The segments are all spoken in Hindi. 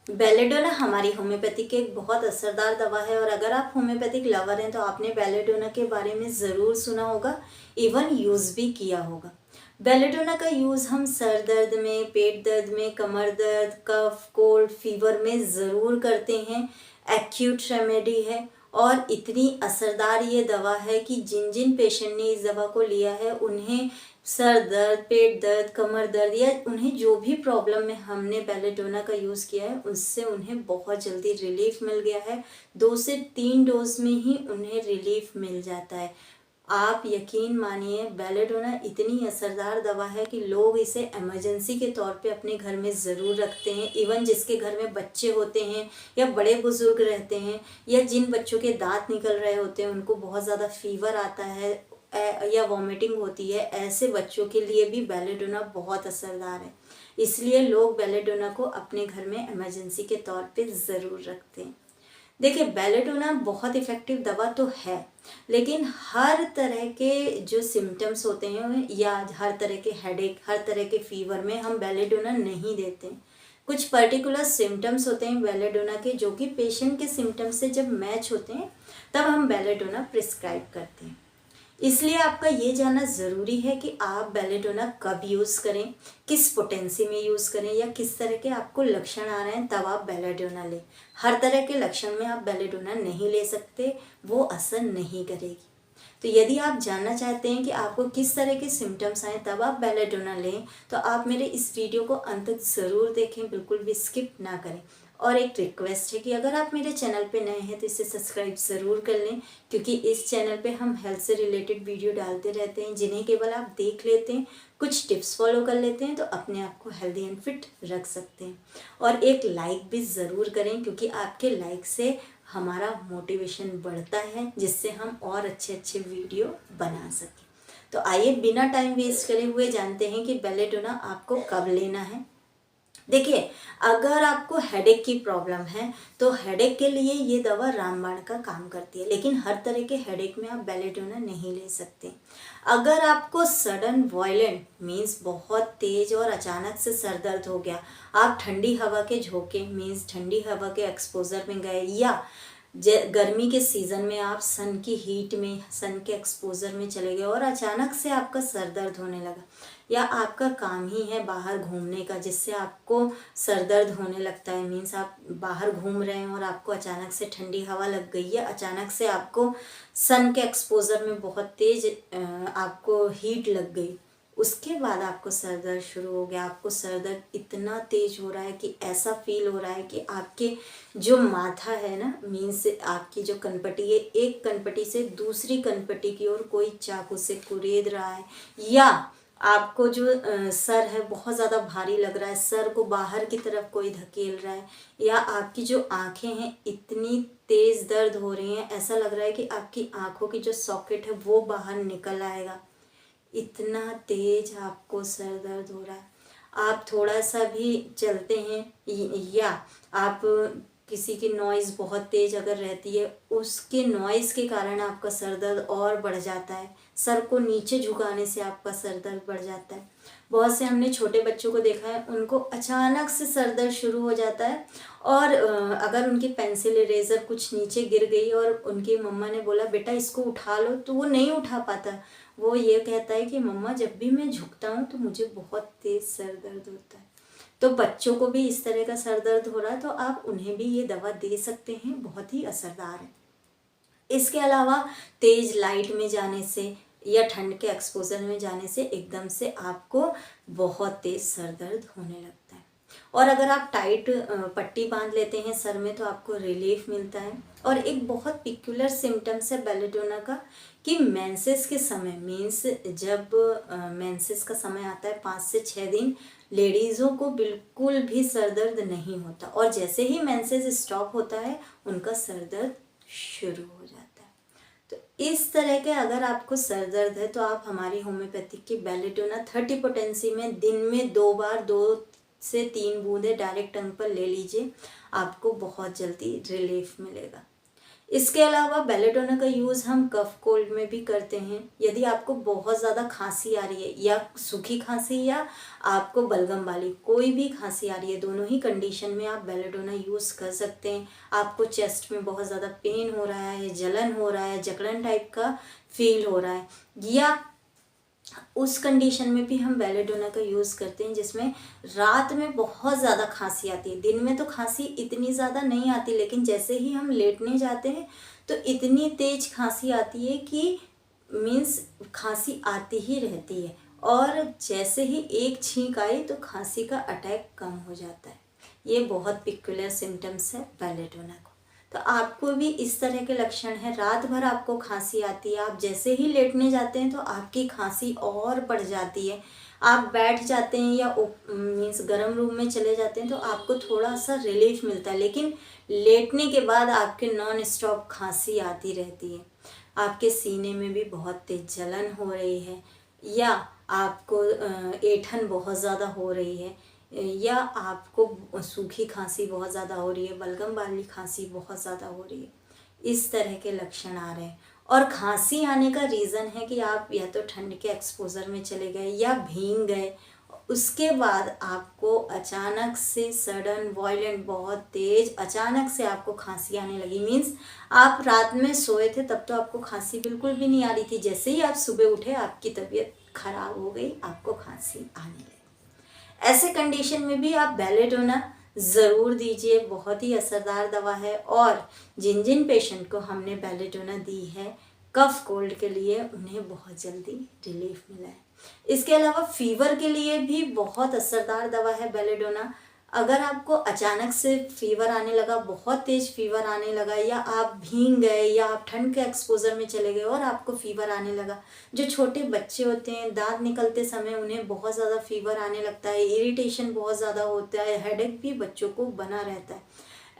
बेलेडोना हमारी होम्योपैथी की एक बहुत असरदार दवा है और अगर आप होम्योपैथिक लवर हैं तो आपने बेलेडोना के बारे में ज़रूर सुना होगा, इवन यूज़ भी किया होगा। बेलेडोना का यूज़ हम सर दर्द में, पेट दर्द में, कमर दर्द, कफ, कोल्ड, फीवर में ज़रूर करते हैं। एक्यूट रेमेडी है और इतनी असरदार ये दवा है कि जिन जिन पेशेंट ने इस दवा को लिया है उन्हें सर दर्द, पेट दर्द, कमर दर्द या उन्हें जो भी प्रॉब्लम है हमने बेलेडोना का यूज़ किया है उससे उन्हें बहुत जल्दी रिलीफ मिल गया है। 2 से 3 डोज में ही उन्हें रिलीफ मिल जाता है। आप यकीन मानिए बेलेडोना इतनी असरदार दवा है कि लोग इसे इमरजेंसी के तौर पे अपने घर में ज़रूर रखते हैं। इवन जिसके घर में बच्चे होते हैं या बड़े बुजुर्ग रहते हैं या जिन बच्चों के दांत निकल रहे होते हैं, उनको बहुत ज़्यादा फीवर आता है या वॉमिटिंग होती है, ऐसे बच्चों के लिए भी बेलेडोना बहुत असरदार है। इसलिए लोग बेलेडोना को अपने घर में इमरजेंसी के तौर पे ज़रूर रखते हैं। देखिए बेलेडोना बहुत इफ़ेक्टिव दवा तो है, लेकिन हर तरह के जो सिम्टम्स होते हैं या हर तरह के हेडेक, हर तरह के फीवर में हम बेलेडोना नहीं देते। कुछ पर्टिकुलर सिम्टम्स होते हैं बेलेडोना के जो कि पेशेंट के सिम्टम्स से जब मैच होते हैं तब हम बेलेडोना प्रिस्क्राइब करते हैं। इसलिए आपका ये जानना ज़रूरी है कि आप बेलेडोना कब यूज़ करें, किस पोटेंसी में यूज़ करें या किस तरह के आपको लक्षण आ रहे हैं तब आप बेलेडोना लें। हर तरह के लक्षण में आप बेलेडोना नहीं ले सकते, वो असर नहीं करेगी। तो यदि आप जानना चाहते हैं कि आपको किस तरह के सिम्टम्स आए तब आप बेलेडोना लें, तो आप मेरे इस वीडियो को अंत तक ज़रूर देखें, बिल्कुल भी स्किप ना करें। और एक रिक्वेस्ट है कि अगर आप मेरे चैनल पे नए हैं तो इसे सब्सक्राइब ज़रूर कर लें, क्योंकि इस चैनल पे हम हेल्थ से रिलेटेड वीडियो डालते रहते हैं जिन्हें केवल आप देख लेते हैं, कुछ टिप्स फॉलो कर लेते हैं तो अपने आप को हेल्दी एंड फिट रख सकते हैं। और एक लाइक भी ज़रूर करें, क्योंकि आपके लाइक से हमारा मोटिवेशन बढ़ता है, जिससे हम और अच्छे अच्छे वीडियो बना सकें। तो आइए बिना टाइम वेस्ट करे हुए जानते हैं कि बेलेडोना आपको कब लेना है। देखिए, अगर आपको हेडेक की प्रॉब्लम है तो हेडेक के लिए ये दवा रामबाण का काम करती है, लेकिन हर तरह के हेडेक में आप बेलेडोना नहीं ले सकते। अगर आपको सडन वॉयलेंट मीन्स बहुत तेज और अचानक से सर दर्द हो गया, आप ठंडी हवा के झोंके मीन्स ठंडी हवा के एक्सपोजर में गए या गर्मी के सीज़न में आप सन की हीट में, सन के एक्सपोजर में चले गए और अचानक से आपका सर दर्द होने लगा, या आपका काम ही है बाहर घूमने का जिससे आपको सर दर्द होने लगता है, मीन्स आप बाहर घूम रहे हैं और आपको अचानक से ठंडी हवा लग गई या अचानक से आपको सन के एक्सपोजर में बहुत तेज आपको हीट लग गई, उसके बाद आपको सर दर्द शुरू हो गया। आपको सर दर्द इतना तेज हो रहा है कि ऐसा फील हो रहा है कि आपके जो माथा है ना, मीन्स आपकी जो कनपटी है, एक कनपटी से दूसरी कनपटी की ओर कोई चाकू से कुरेद रहा है, या आपको जो सर है बहुत ज़्यादा भारी लग रहा है, सर को बाहर की तरफ कोई धकेल रहा है, या आपकी जो आंखें हैं इतनी तेज़ दर्द हो रही हैं, ऐसा लग रहा है कि आपकी आंखों की जो सॉकेट है वो बाहर निकल आएगा, इतना तेज आपको सर दर्द हो रहा है। आप थोड़ा सा भी चलते हैं या आप किसी की नॉइज़ बहुत तेज अगर रहती है, उसके नॉइज़ के कारण आपका सर दर्द और बढ़ जाता है, सर को नीचे झुकाने से आपका सर दर्द बढ़ जाता है। बहुत से हमने छोटे बच्चों को देखा है, उनको अचानक से सर दर्द शुरू हो जाता है और अगर उनकी पेंसिल इरेज़र कुछ नीचे गिर गई और उनकी मम्मा ने बोला बेटा इसको उठा लो, तो वो नहीं उठा पाता। वो ये कहता है कि मम्मा जब भी मैं झुकता हूँ तो मुझे बहुत तेज़ सर दर्द होता है। तो बच्चों को भी इस तरह का सर दर्द हो रहा है तो आप उन्हें भी ये दवा दे सकते हैं, बहुत ही असरदार है। इसके अलावा तेज लाइट में जाने से या ठंड के एक्सपोजर में जाने से एकदम से आपको बहुत तेज सर दर्द होने लगता है, और अगर आप टाइट पट्टी बांध लेते हैं सर में तो आपको रिलीफ मिलता है। और एक बहुत पिक्युलर सिम्टम्स है बेलेडोना का कि मेंसेस के समय, मीन्स जब मेंसेस का समय आता है 5 से 6 दिन, लेडीज़ों को बिल्कुल भी सर दर्द नहीं होता, और जैसे ही मेंसेस स्टॉप होता है उनका सर दर्द शुरू हो जाता है। तो इस तरह के अगर आपको सर दर्द है तो आप हमारी होम्योपैथिक की बेलेडोना 30 पोटेंसी में दिन में 2 बार 2 से 3 बूंदें डायरेक्ट टंग पर ले लीजिए, आपको बहुत जल्दी रिलीफ मिलेगा। इसके अलावा बेलेडोना का यूज़ हम कफ कोल्ड में भी करते हैं। यदि आपको बहुत ज़्यादा खांसी आ रही है, या सूखी खांसी या आपको बलगम वाली कोई भी खांसी आ रही है, दोनों ही कंडीशन में आप बेलेडोना यूज़ कर सकते हैं। आपको चेस्ट में बहुत ज़्यादा पेन हो रहा है, जलन हो रहा है, जकड़न टाइप का फील हो रहा है, या उस कंडीशन में भी हम बेलेडोना का यूज़ करते हैं जिसमें रात में बहुत ज़्यादा खांसी आती है। दिन में तो खांसी इतनी ज़्यादा नहीं आती, लेकिन जैसे ही हम लेटने जाते हैं तो इतनी तेज खांसी आती है कि मीन्स खांसी आती ही रहती है, और जैसे ही एक छींक आई तो खांसी का अटैक कम हो जाता है। ये बहुत पिक्युलर सिम्टम्स है बेलेडोना को। तो आपको भी इस तरह के लक्षण हैं, रात भर आपको खांसी आती है, आप जैसे ही लेटने जाते हैं तो आपकी खांसी और बढ़ जाती है, आप बैठ जाते हैं या मीन्स गर्म रूम में चले जाते हैं तो आपको थोड़ा सा रिलीफ मिलता है, लेकिन लेटने के बाद आपके नॉन स्टॉप खांसी आती रहती है। आपके सीने में भी बहुत तेज जलन हो रही है, या आपको ऐंठन बहुत ज़्यादा हो रही है, या आपको सूखी खांसी बहुत ज़्यादा हो रही है, बलगम वाली खांसी बहुत ज़्यादा हो रही है, इस तरह के लक्षण आ रहे हैं। और खांसी आने का रीज़न है कि आप या तो ठंड के एक्सपोजर में चले गए या भीग गए, उसके बाद आपको अचानक से सडन वॉयलेंट बहुत तेज अचानक से आपको खांसी आने लगी। मीन्स आप रात में सोए थे तब तो आपको खांसी बिल्कुल भी नहीं आ रही थी, जैसे ही आप सुबह उठे आपकी तबीयत खराब हो गई, आपको खांसी आने लगी। ऐसे कंडीशन में भी आप बेलेडोना ज़रूर दीजिए, बहुत ही असरदार दवा है। और जिन जिन पेशेंट को हमने बेलेडोना दी है कफ कोल्ड के लिए, उन्हें बहुत जल्दी रिलीफ मिला है। इसके अलावा फीवर के लिए भी बहुत असरदार दवा है बेलेडोना। अगर आपको अचानक से फीवर आने लगा, बहुत तेज फीवर आने लगा, या आप भीग गए या आप ठंड के एक्सपोजर में चले गए और आपको फीवर आने लगा, जो छोटे बच्चे होते हैं दांत निकलते समय उन्हें बहुत ज़्यादा फीवर आने लगता है, इरिटेशन बहुत ज़्यादा होता है, हेडेक भी बच्चों को बना रहता है,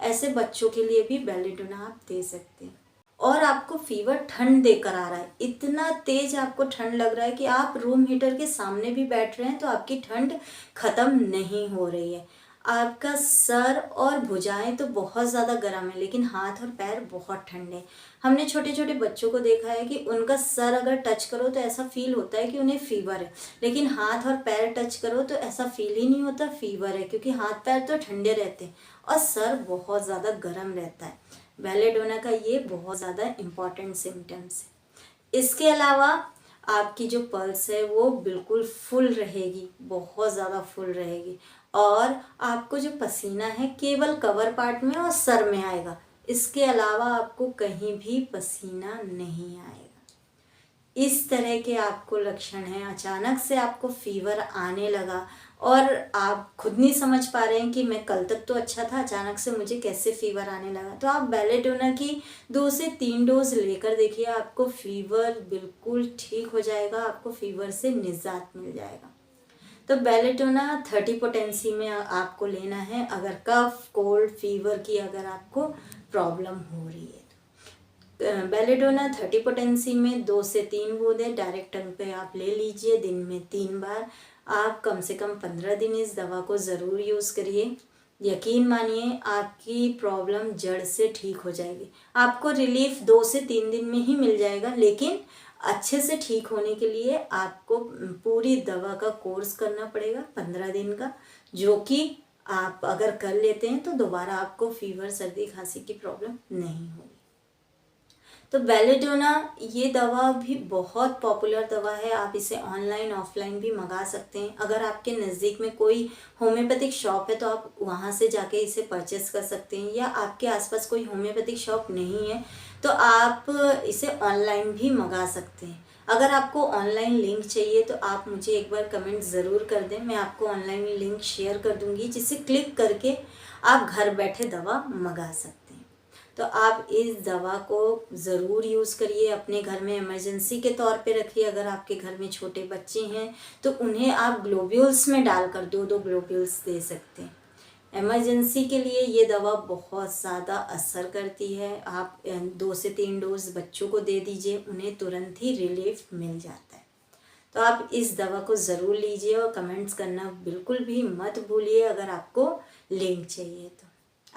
ऐसे बच्चों के लिए भी बेलेडोना आप दे सकते हैं। और आपको फीवर ठंड देकर आ रहा है, इतना तेज आपको ठंड लग रहा है कि आप रूम हीटर के सामने भी बैठ रहे हैं तो आपकी ठंड ख़त्म नहीं हो रही है। आपका सर और भुजाएं तो बहुत ज़्यादा गर्म है, लेकिन हाथ और पैर बहुत ठंडे। हमने छोटे छोटे बच्चों को देखा है कि उनका सर अगर टच करो तो ऐसा फील होता है कि उन्हें फीवर है, लेकिन हाथ और पैर टच करो तो ऐसा फील ही नहीं होता फीवर है, क्योंकि हाथ पैर तो ठंडे रहते हैं और सर बहुत ज़्यादा गर्म रहता है। बेलेडोना का ये बहुत ज़्यादा इम्पॉर्टेंट सिम्टम्स है। इसके अलावा आपकी जो पल्स है वो बिल्कुल फुल रहेगी, बहुत ज़्यादा फुल रहेगी, और आपको जो पसीना है केवल कवर पार्ट में और सर में आएगा, इसके अलावा आपको कहीं भी पसीना नहीं आएगा। इस तरह के आपको लक्षण हैं, अचानक से आपको फीवर आने लगा और आप खुद नहीं समझ पा रहे हैं कि मैं कल तक तो अच्छा था, अचानक से मुझे कैसे फीवर आने लगा, तो आप बेलेडोना की 2 से 3 डोज लेकर देखिए, आपको फीवर बिल्कुल ठीक हो जाएगा, आपको फीवर से निजात मिल जाएगा। तो बेलेडोना 30 पोटेंसी में आपको लेना है अगर कफ कोल्ड फीवर की अगर आपको प्रॉब्लम हो रही है। बेलेडोना 30 पोटेंसी में 2 से 3 बूंदें डायरेक्ट टंग पे आप ले लीजिए, दिन में 3 बार। आप कम से कम 15 दिन इस दवा को ज़रूर यूज़ करिए। यकीन मानिए आपकी प्रॉब्लम जड़ से ठीक हो जाएगी। आपको रिलीफ 2 से 3 दिन में ही मिल जाएगा, लेकिन अच्छे से ठीक होने के लिए आपको पूरी दवा का कोर्स करना पड़ेगा 15 दिन का, जो कि आप अगर कर लेते हैं तो दोबारा आपको फीवर सर्दी खांसी की प्रॉब्लम नहीं होगी। तो बेलेडोना ये दवा भी बहुत पॉपुलर दवा है, आप इसे ऑनलाइन ऑफलाइन भी मंगा सकते हैं। अगर आपके नज़दीक में कोई होम्योपैथिक शॉप है तो आप वहाँ से जाके इसे परचेस कर सकते हैं, या आपके आसपास कोई होम्योपैथिक शॉप नहीं है तो आप इसे ऑनलाइन भी मंगा सकते हैं। अगर आपको ऑनलाइन लिंक चाहिए तो आप मुझे एक बार कमेंट ज़रूर कर दें, मैं आपको ऑनलाइन लिंक शेयर कर दूँगी, जिसे क्लिक करके आप घर बैठे दवा मंगा सकते हैं। तो आप इस दवा को ज़रूर यूज़ करिए, अपने घर में इमरजेंसी के तौर पे रखिए। अगर आपके घर में छोटे बच्चे हैं तो उन्हें आप ग्लोब्यूल्स में डालकर 2-2 ग्लोब्यूल्स दे सकते हैं। इमरजेंसी के लिए ये दवा बहुत ज़्यादा असर करती है। आप 2 से 3 डोज बच्चों को दे दीजिए, उन्हें तुरंत ही रिलीफ मिल जाता है। तो आप इस दवा को ज़रूर लीजिए और कमेंट्स करना बिल्कुल भी मत भूलिए अगर आपको लिंक चाहिए तो।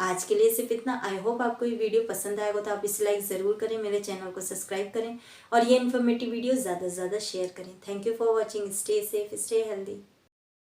आज के लिए सिर्फ इतना। आई होप आपको ये वीडियो पसंद आएगा, तो आप इसे लाइक ज़रूर करें, मेरे चैनल को सब्सक्राइब करें और ये इन्फॉर्मेटिव वीडियो ज़्यादा से ज़्यादा शेयर करें। Thank you for watching. Stay safe, stay healthy.